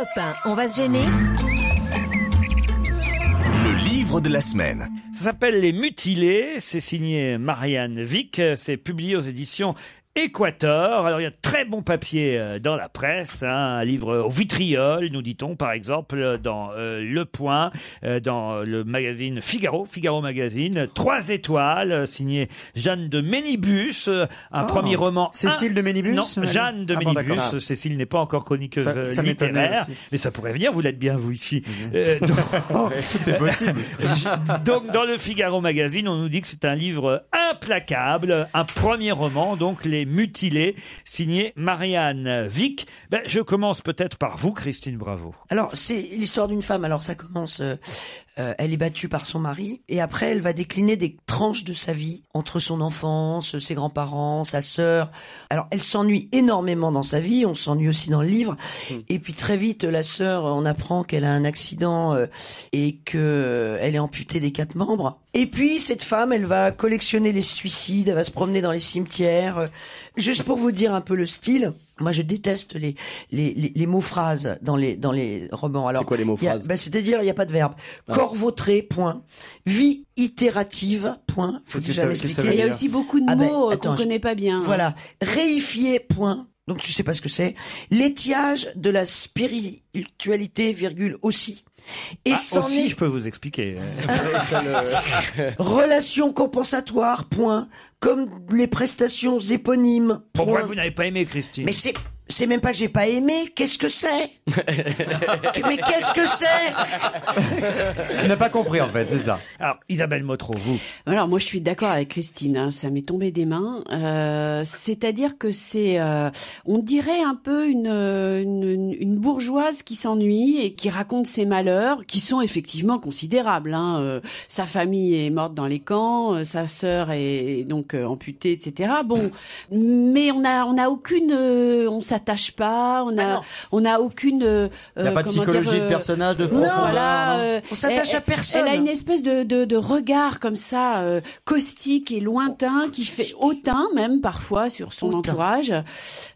Europe 1, on va se gêner. Le livre de la semaine. Ça s'appelle Les Mutilés, c'est signé Marianne Vick, c'est publié aux éditions Équateur. Alors il y a de très bon papier dans la presse, un livre au vitriol, nous dit-on, par exemple dans Le Point, dans le magazine Figaro Magazine, 3 étoires, signé Jeanne de Ménibus, un premier roman. Cécile de Ménibus? Non, Jeanne de Ménibus. Bon, Cécile n'est pas encore chroniqueuse ça littéraire, mais ça pourrait venir, vous l'êtes bien vous ici. Tout est possible. Donc dans le Figaro Magazine, on nous dit que c'est un livre implacable, un premier roman, donc Les Mutilés, signé Marianne Vick. Je commence peut-être par vous, Christine Bravo. Alors, c'est l'histoire d'une femme. Alors, ça commence... elle est battue par son mari et après elle va décliner des tranches de sa vie entre son enfance, ses grands-parents, sa sœur. Alors elle s'ennuie énormément dans sa vie, on s'ennuie aussi dans le livre. Et puis très vite la sœur, on apprend qu'elle a un accident et que elle est amputée des 4 membres. Et puis cette femme, elle va collectionner les suicides, elle va se promener dans les cimetières. Juste pour vous dire un peu le style. Moi, je déteste les mots-phrases dans les romans. Alors, c'est quoi les mots-phrases? C'est-à-dire, il n'y a pas de verbe. Corps vautré, point. Vie itérative, point. Faut-il jamais expliquer. Il y a aussi beaucoup de mots qu'on connaît pas bien. Voilà. Réifié, point. Donc, tu sais pas ce que c'est. L'étiage de la spiritualité, virgule, aussi. Et aussi, je peux vous expliquer. Relation compensatoire, point. Comme les prestations éponymes. Pourquoi vous n'avez pas aimé, Christine? Mais c'est même pas que j'ai pas aimé. Qu'est-ce que c'est? Mais qu'est-ce que c'est? Tu n'as pas compris, en fait, c'est ça. Alors, Isabelle Motro, vous. Alors, moi, je suis d'accord avec Christine, hein, ça m'est tombé des mains. C'est-à-dire que c'est, on dirait un peu une bourgeoise qui s'ennuie et qui raconte ses malheurs, qui sont effectivement considérables. Hein. Sa famille est morte dans les camps, sa sœur est donc amputée, etc. Bon, mais on a aucune, on s'attache pas, on a aucune. Il n'y a pas de psychologie de personnage, de non, voilà, on s'attache à personne. Elle a une espèce de regard comme ça, caustique et lointain, qui fait hautain même parfois sur son entourage,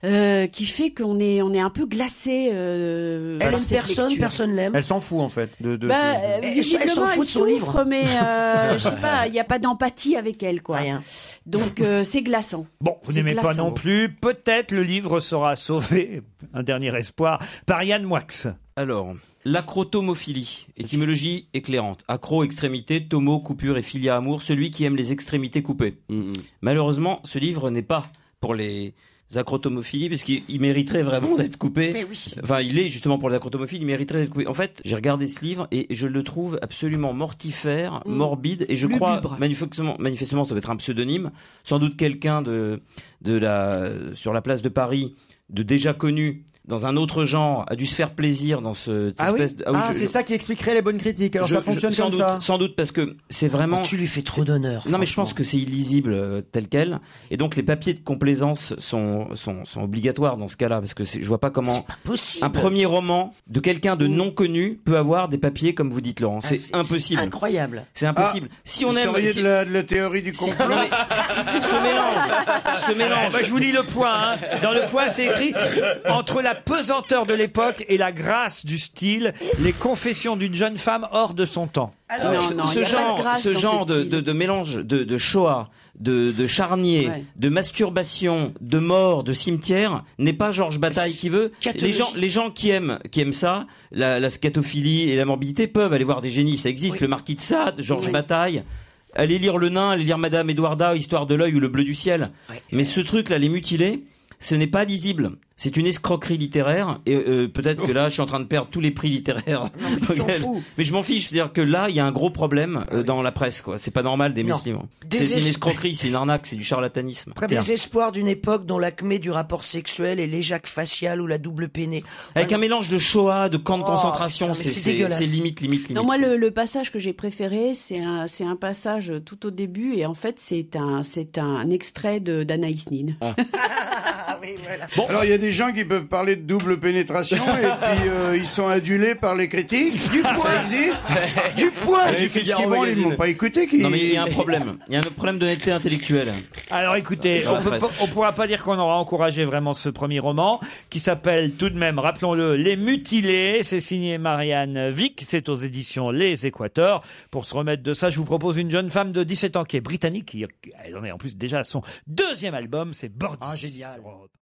qui fait qu'on est un peu glacé. Elle aime personne, personne l'aime. Elle s'en fout en fait. Visiblement, elle souffre, mais je sais pas, il n'y a pas d'empathie avec elle, quoi. Rien. Donc c'est glaçant. Bon, vous n'aimez pas non plus. Peut-être le livre sera sauvé, un dernier espoir, par Yann Moix. Alors, l'acrotomophilie, étymologie éclairante. Acro, extrémité, tomo, coupure et philia, amour, celui qui aime les extrémités coupées. Malheureusement, ce livre n'est pas pour les acrotomophilies, parce qu'il mériterait vraiment d'être coupé. Mais oui. Enfin, il est justement pour les acrotomophiles, il mériterait d'être coupé. En fait, j'ai regardé ce livre et je le trouve absolument mortifère, morbide, et je crois, manifestement, ça doit être un pseudonyme, sans doute quelqu'un sur la place de Paris, de déjà connu, dans un autre genre, a dû se faire plaisir dans cette espèce de... c'est ça qui expliquerait les bonnes critiques. Alors ça fonctionne comme ça. Sans doute, parce que c'est vraiment... Tu lui fais trop d'honneur. Non, mais je pense que c'est illisible tel quel. Et donc, les papiers de complaisance sont obligatoires dans ce cas-là, parce que je vois pas comment un premier roman de quelqu'un de non connu peut avoir des papiers comme vous dites, Laurent. C'est impossible. C'est incroyable. C'est impossible. Si on aime... de la théorie du complot. Non, mais ce mélange. Je vous lis Le Point. Hein. Dans Le Point, c'est écrit entre la pesanteur de l'époque et la grâce du style, les confessions d'une jeune femme hors de son temps. Ce genre de mélange de Shoah, de charnier, de masturbation, de mort, de cimetière n'est pas Georges Bataille qui veut. Les gens qui aiment ça, la scatophilie et la morbidité peuvent aller voir des génies, ça existe. Le Marquis de Sade, Georges Bataille. Allez lire Le Nain, allez lire Madame Édouarda, Histoire de l'œil ou Le Bleu du ciel. Mais ce truc-là, Les Mutilés, ce n'est pas lisible. C'est une escroquerie littéraire et peut-être que là je suis en train de perdre tous les prix littéraires. Mais je m'en fiche, c'est-à-dire que là il y a un gros problème dans la presse, quoi. C'est pas normal d'aimer ce livre. C'est une escroquerie, c'est une arnaque, c'est du charlatanisme. Des espoirs d'une époque dont l'acmé du rapport sexuel est l'éjac facial ou la double peinée. Avec un mélange de Shoah, de camps de concentration, c'est limite. Non, moi le passage que j'ai préféré, c'est un passage tout au début et en fait c'est un extrait d'Anaïs Nin. Bon. Alors il y a des gens qui peuvent parler de double pénétration et puis ils sont adulés par les critiques. Du poids, ça existe. Du poids. Et qu'est-ce qu'ils vont, ils m'ont pas écouté. Non mais il y a un problème. Il y a un problème d'honnêteté intellectuelle. Alors écoutez, on pourra pas dire qu'on aura encouragé vraiment ce premier roman qui s'appelle tout de même, rappelons-le, Les Mutilés. C'est signé Marianne Vick. C'est aux éditions Les Équateurs. Pour se remettre de ça, je vous propose une jeune femme de 17 ans qui est britannique. Elle en est en plus déjà à son deuxième album. C'est Bordy. Génial.